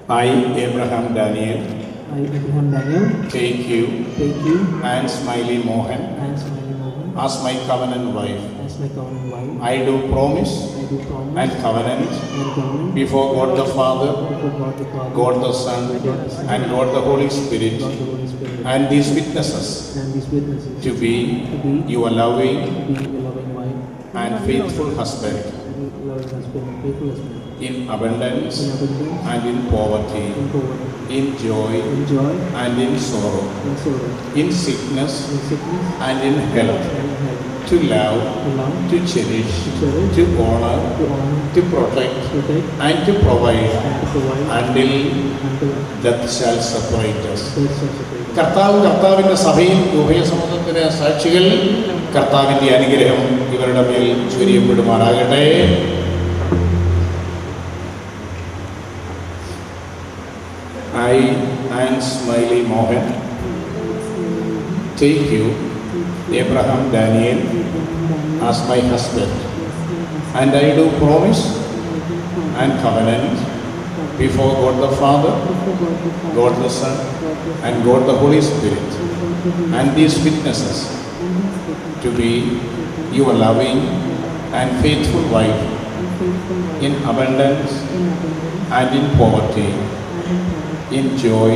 I, Abraham Daniel, take you and Smiley Mohan as my covenant wife. I do promise and covenant before God the Father, God the Son, and God the Holy Spirit, and these witnesses to be your loving and faithful husband in abundance and in poverty, in joy and in sorrow, in sickness and in health, to love, to cherish, to honor, to protect and to provide until death shall separate us. കർത്താവിൻ്റെ സഭയിൽ ഉഭയസമ്മതത്തിന് സാക്ഷികൾ കർത്താവിൻ്റെ അനുഗ്രഹം ഇവരുടെ മേൽ ചൊരിയപ്പെടുമാറാകട്ടെ. I and Smiley Mohan take you, Abraham Daniel, as my husband, and I do promise and covenant before God the Father, God the Son, and God the Holy Spirit, and these witnesses to be your loving and faithful wife in abundance and in poverty, in joy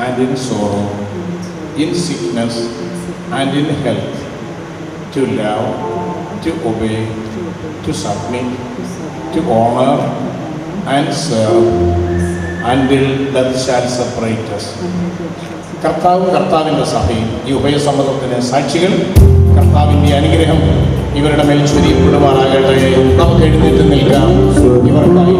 and in sorrow, in sickness and in health, to love, to obey, to submit, to honor and serve until death shall separate us. കർത്താവിൻ്റെ സഭയിൽ ഈ ഉഭയസമ്മതത്തിന് സാക്ഷികൾ കർത്താവിൻ്റെ അനുഗ്രഹം ഇവരുടെ മേൽ ചൊരിയപ്പെടുവാനാകട്ടെ. നമുക്ക് എഴുന്നേറ്റ് നിൽക്കാം. ഇവർക്കായി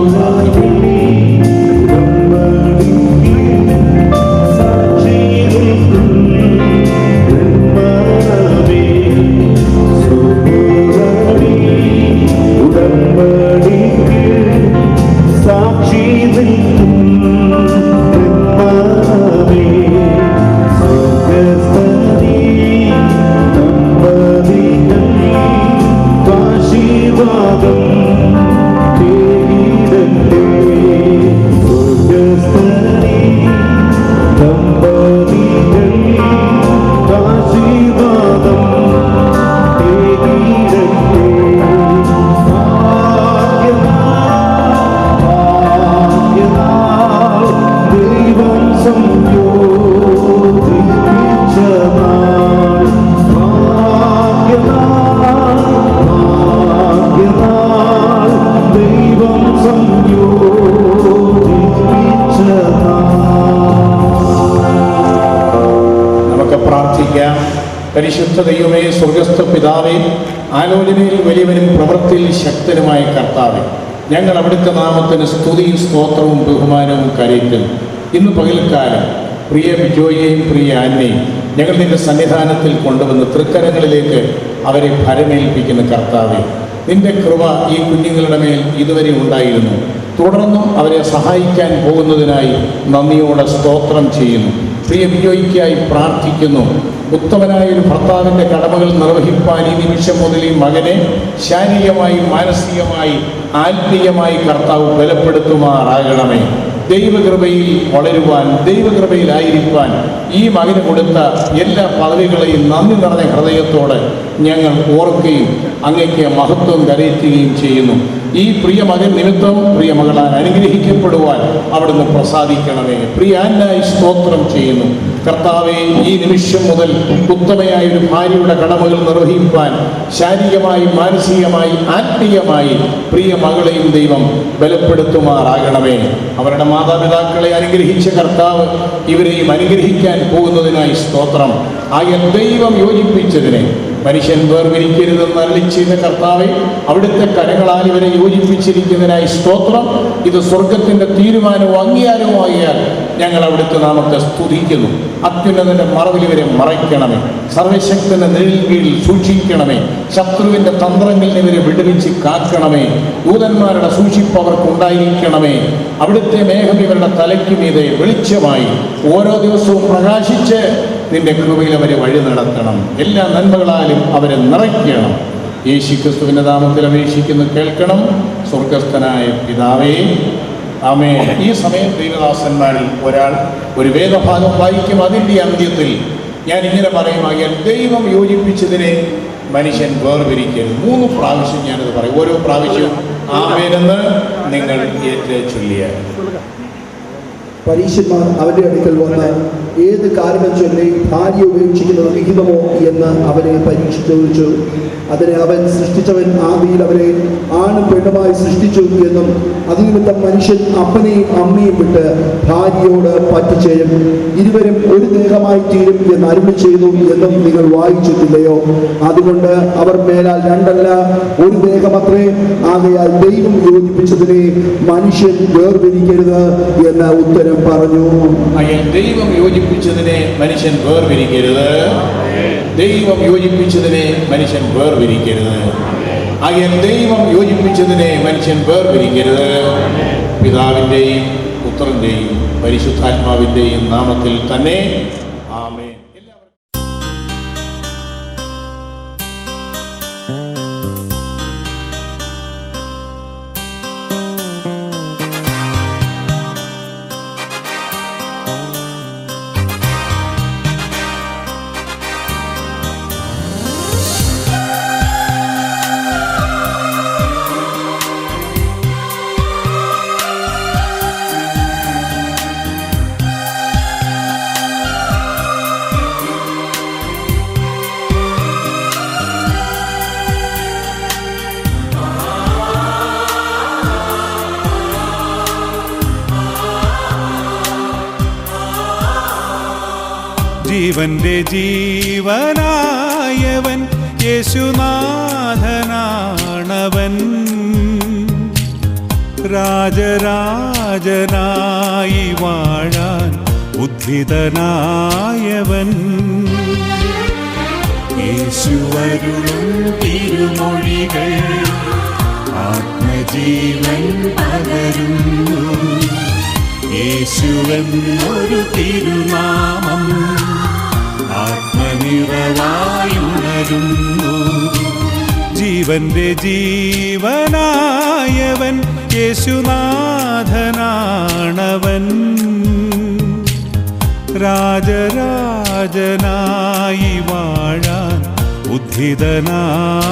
പ്രാർത്ഥിക്കാം. പരിശുദ്ധ ദൈവമേ, സ്വർഗസ്ഥ പിതാവേ, ആലോചനയിൽ വലിയവനും പ്രവൃത്തിയിൽ ശക്തനുമായ കർത്താവേ, ഞങ്ങൾ അവിടുത്തെ നാമത്തിന് സ്തുതിയും സ്തോത്രവും ബഹുമാനവും കരയറ്റുന്നു. ഇന്ന് പകൽക്കാലം പ്രിയ ബിജോയെയും പ്രിയ ആന്നെയും ഞങ്ങൾ നിന്റെ സന്നിധാനത്തിൽ കൊണ്ടുവന്ന് തൃക്കരങ്ങളിലേക്ക് അവരെ ഭരമേൽപ്പിക്കുന്ന കർത്താവേ, നിന്റെ കൃപ ഈ കുഞ്ഞുങ്ങളുടെ മേൽ ഇതുവരെ ഉണ്ടായിരുന്നു. തുടർന്നും അവരെ സഹായിക്കാൻ പോകുന്നതിനായി നന്ദിയോടെ സ്തോത്രം ചെയ്യുന്നു. പ്രിയ ബിജോയ്ക്കായി പ്രാർത്ഥിക്കുന്നു. ഉത്തമനായ ഒരു ഭർത്താവിൻ്റെ കടമകൾ നിർവഹിപ്പാൻ ഈ നിമിഷം മുതൽ ഈ മകനെ ശാരീരികമായി, മാനസികമായി, ആത്മീയമായി കർത്താവ് ബലപ്പെടുത്തുമാറാകണമേ. ദൈവകൃപയിൽ വളരുവാൻ, ദൈവകൃപയിലായിരിക്കാൻ ഈ മകന് കൊടുത്ത എല്ലാ പദവികളെയും നന്ദി നിറഞ്ഞ ഹൃദയത്തോടെ ഞങ്ങൾ ഓർക്കുകയും അങ്ങേക്ക് മഹത്വം കരയറ്റുകയും ചെയ്യുന്നു. ഈ പ്രിയ മകൻ നിമിത്തം പ്രിയ മകളാൽ അനുഗ്രഹിക്കപ്പെടുവാൻ അവിടുന്ന് പ്രസാദിക്കണമേ. പ്രിയ ആന്നായി സ്തോത്രം ചെയ്യുന്നു. കർത്താവെ, ഈ നിമിഷം മുതൽ ഉത്തമയായ ഒരു ഭാര്യയുടെ കടമകൾ നിർവഹിക്കാൻ ശാരീരികമായി, മാനസികമായി, ആത്മീയമായി പ്രിയ മകളെയും ദൈവം ബലപ്പെടുത്തുമാറാകണമേ. അവരുടെ മാതാപിതാക്കളെ അനുഗ്രഹിച്ച കർത്താവ് ഇവരെയും അനുഗ്രഹിക്കാൻ പോകുന്നതിനായി സ്തോത്രം. ആകെ ദൈവം യോജിപ്പിച്ചതിനെ മനുഷ്യൻ വേർതിരിക്കരുതെന്ന് അരുളിച്ചെയ്ത കർത്താവെ, അവിടുത്തെ കരങ്ങളാൽ ഇവരെ യോജിപ്പിച്ചിരിക്കുന്നതിനായി സ്തോത്രം. ഇത് സ്വർഗത്തിൻ്റെ തീരുമാനവും അംഗീകാരവുമായാൽ ഞങ്ങൾ അവിടുത്തെ നാമത്തെ സ്തുതിക്കുന്നു. അത്യുന്നതൻ്റെ മറവിൽ ഇവരെ മറയ്ക്കണമേ. സർവശക്തന്റെ നിഴൽ കീഴിൽ സൂക്ഷിക്കണമേ. ശത്രുവിൻ്റെ തന്ത്രങ്ങളിൽ ഇവരെ വിടുവിച്ച് കാക്കണമേ. ദൂതന്മാരുടെ സൂക്ഷിപ്പ് അവർക്കുണ്ടായിരിക്കണമേ. അവിടുത്തെ മേഘം ഇവരുടെ തലയ്ക്ക് മീതെ വെളിച്ചമായി ഓരോ ദിവസവും പ്രകാശിച്ച് നിന്റെ കൃപയിൽ അവരെ വഴി നടത്തണം. എല്ലാ നന്മകളാലും അവരെ നിറയ്ക്കണം. യേശുക്രിസ്തുവിൻ്റെ നാമത്തിൽ അപേക്ഷിക്കുന്നു, കേൾക്കണം. സ്വർഗസ്ഥനായ പിതാവേ, ആമേൻ. ഈ സമയം ദൈവദാസന്മാരിൽ ഒരാൾ ഒരു വേദഭാഗം വായിക്കും. അതിൻ്റെ അന്ത്യത്തിൽ ഞാൻ ഇങ്ങനെ പറയുമാകിയാൽ ദൈവം യോജിപ്പിച്ചതിനെ മനുഷ്യൻ വേർപിരിക്കരുത്. 3 പ്രാവശ്യം ഞാനത് പറയും. ഓരോ പ്രാവശ്യവും ആമേനെന്ന് നിങ്ങൾ ഏറ്റു ചൊല്ലിയാൽ. പരീശന്മാർ അവന്റെ അടുക്കൽ വന്ന് ഏത് കാരണം ചൊല്ലി ഭാര്യ ഉപേക്ഷിക്കുന്നത് വിഹിതമോ എന്ന് അവനെ പരീക്ഷ ചോദിച്ചു. അതിനെ അവൻ സൃഷ്ടിച്ചവൻ ആദിയിൽ അവരെ ആണും പെണ്ണുമായി സൃഷ്ടിച്ചു എന്നും അതുനിമിത്തം മനുഷ്യൻ അപ്പനെയും അമ്മയും വിട്ട് ഭാര്യയോട് പറ്റിച്ചേരും, ഇരുവരും ഒരു ദേഹമായി തീരും എന്ന് അരുളി ചെയ്തു എന്നും നിങ്ങൾ വായിച്ചിട്ടില്ലയോ? അതുകൊണ്ട് അവർ മേലാൽ 2 അല്ല 1 ദേഹമത്രേ. ആകയാൽ ദൈവം യോജിപ്പിച്ചതിനെ മനുഷ്യൻ വേർപിരിക്കരുത് എന്ന് ഉത്തരം പറഞ്ഞു. ദൈവം യോജിപ്പിച്ചതിനെ മനുഷ്യൻ വേർപിരിക്കരുത്. ദൈവം യോജിപ്പിച്ചതിനെ മനുഷ്യൻ വേർപിരിക്കരുത്. ആകയാൽ ദൈവം യോജിപ്പിച്ചതിനെ മനുഷ്യൻ വേർപിരിക്കരുത്. പിതാവിൻ്റെയും പുത്രൻ്റെയും പരിശുദ്ധാത്മാവിൻ്റെയും നാമത്തിൽ തന്നെ ആമേൻ. ജീവന്റെ ജീവനായവൻ യേശുനാഥനാണവൻ, രാജരാജനായി വാഴാൻ ഉദ്ധിതനായവൻ. യേശുവരുളും തിരുമൊഴികൾ ആത്മജീവൻ പകരുന്നു. യേശുവെന്നൊരു തിരുനാമം ആത്മനിറവായുണരുന്നു. ജീവന്റെ ജീവനായവൻ യേശുനാഥനാണവൻ, രാജരാജനായി വാഴാൻ ഉദ്ധിതനായവൻ.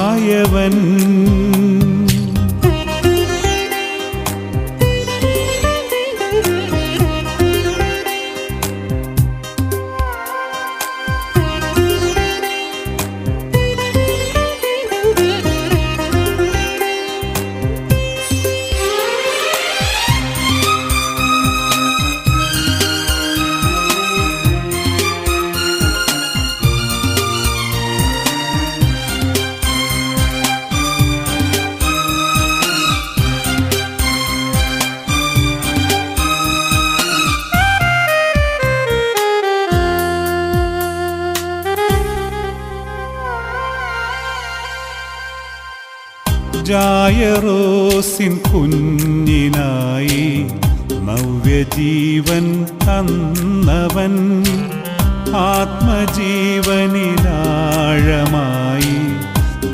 ജായറോസിൻ കുഞ്ഞിനായി നവ്യജീവൻ തന്നവൻ, ആത്മജീവനിലാഴമായി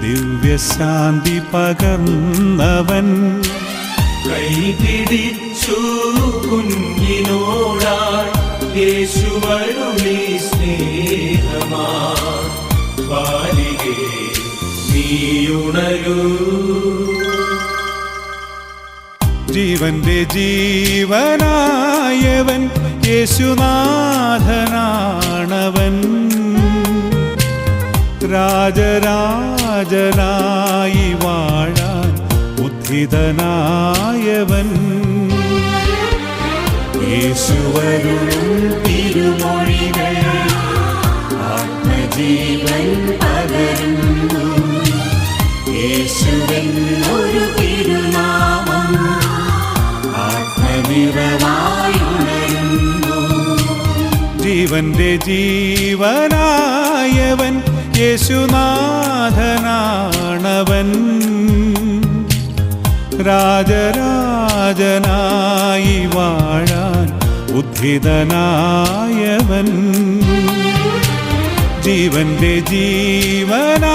ദിവ്യശാന്തി പകർന്നവൻ. കൈപിടിച്ചു കുഞ്ഞിനോടായി യേശുവരുളി സ്നേഹമാ, ബാലികേ നീയുണരൂ. ജീവന്റെ ജീവനായവൻ യേശുനാഥനാണവൻ, രാജരാജനായി വാഴാൻ ഉദ്ധിതനായവൻ. യേശുവരുളും തിരുമൊഴികൾ ആത്മജീവൻ പകരുന്നു. യേശുവെന്നൊരു തിരുനാമം ആത്മനിറവായുണരുന്നു. ജീവന്റെ ജീവനായവൻ യേശുനാഥനാണവൻ, രാജരാജനായി വാഴാൻ ഉദ്ധിതനായവൻ. ജീവന്റെ ജീവനായവൻ.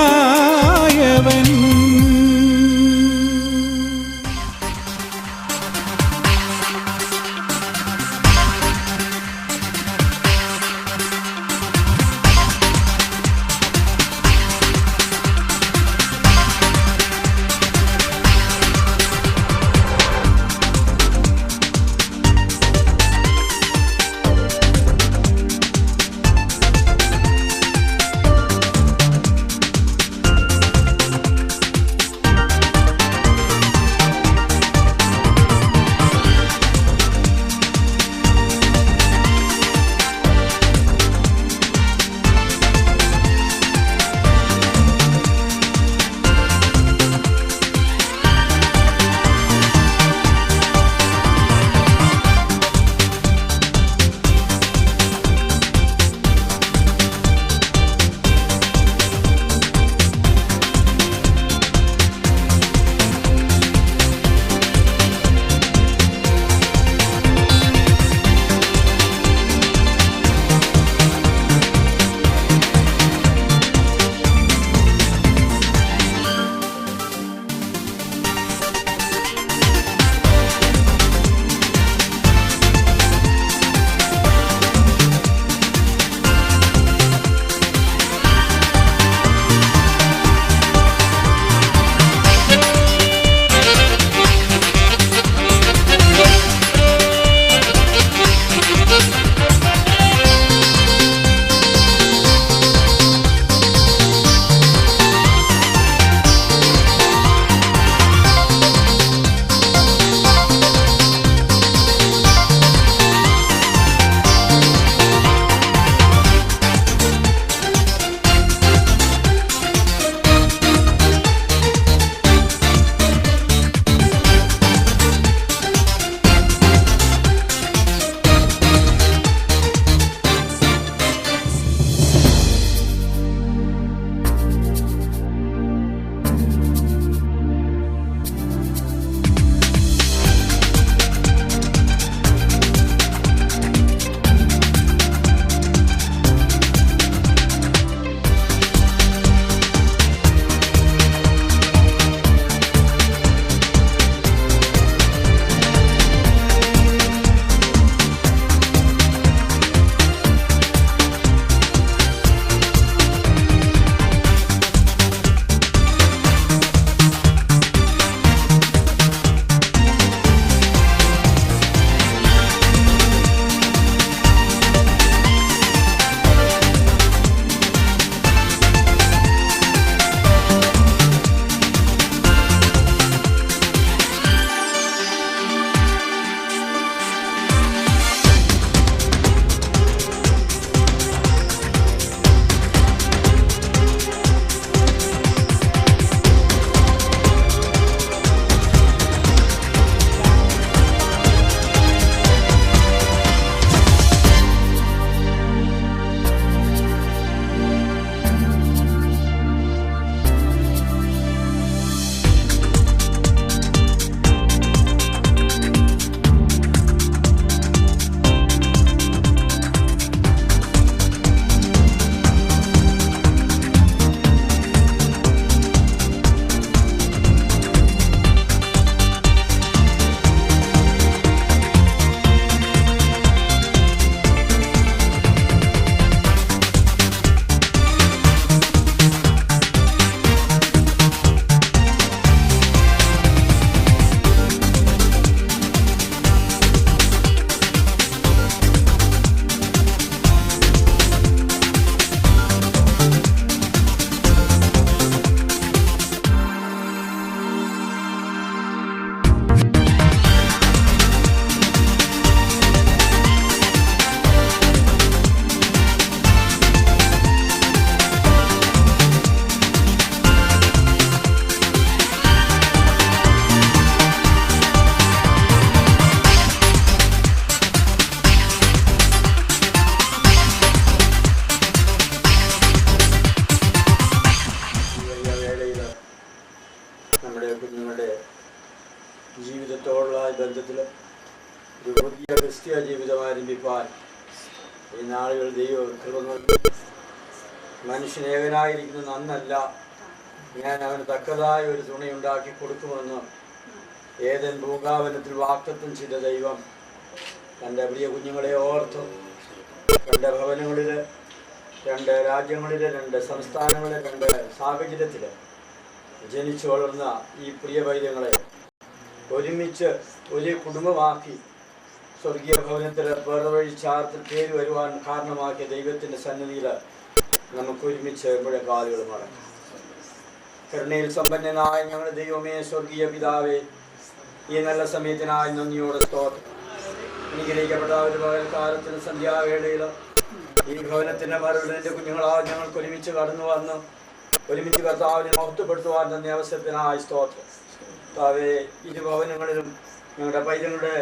ജീവിതത്തോടുള്ള ബന്ധത്തിൽ ഒരു പുതിയ ക്രിസ്തീയ ജീവിതം ആരംഭിപ്പാൻ ഈ നാളുകൾ ദൈവം കൃപ നൽകി. മനുഷ്യനേകനായിരിക്കുന്ന നന്നല്ല, ഞാൻ അവന് തക്കതായ ഒരു തുണയുണ്ടാക്കി കൊടുക്കുമെന്ന് ഏദൻ പൂങ്കാവനത്തിൽ വാഗ്ദത്തം ചെയ്ത ദൈവം തൻ്റെ പ്രിയ കുഞ്ഞുങ്ങളെ ഓർത്ത് 2 ഭവനങ്ങളിൽ, 2 രാജ്യങ്ങളിൽ, 2 സംസ്ഥാനങ്ങളിൽ, 2 സാഹചര്യത്തിൽ ജനിച്ചു വളർന്ന ഈ പ്രിയ പൈതങ്ങളെ ഒരുമിച്ച് ഒരു കുടുംബമാക്കി സ്വർഗീയ ഭവനത്തിൽ പേർവഴി ചാർത്തിൽ പേര് വരുവാൻ കാരണമാക്കിയ ദൈവത്തിൻ്റെ സന്നിധിയിൽ നമുക്ക് ഒരുമിച്ച് മുഴക്കാലുകൾ മടങ്ങാം. കരുണയിൽ സമ്പന്നനായ ഞങ്ങളുടെ ദൈവമേ, സ്വർഗീയ പിതാവേ, ഈ നല്ല സമയത്തിനായി നന്ദിയോടെ സ്തോത്രം. അനുഗ്രഹിക്കപ്പെട്ട ഒരു പകൽക്കാലത്തിന് സന്ധ്യാവേളയിൽ ഈ ഭവനത്തിൻ്റെ മറുപടിൻ്റെ കുഞ്ഞുങ്ങളാൽ ഞങ്ങൾക്ക് ഒരുമിച്ച് കടന്നു വന്ന് ഒരുമിച്ച് കർത്താവിനെ മഹത്വപ്പെടുത്തുവാൻ തന്നെ അവസരത്തിനായി സ്തോത്രം. കർത്താവേ, 2 ഭവനങ്ങളിലും ഞങ്ങളുടെ പൈതങ്ങളുടെ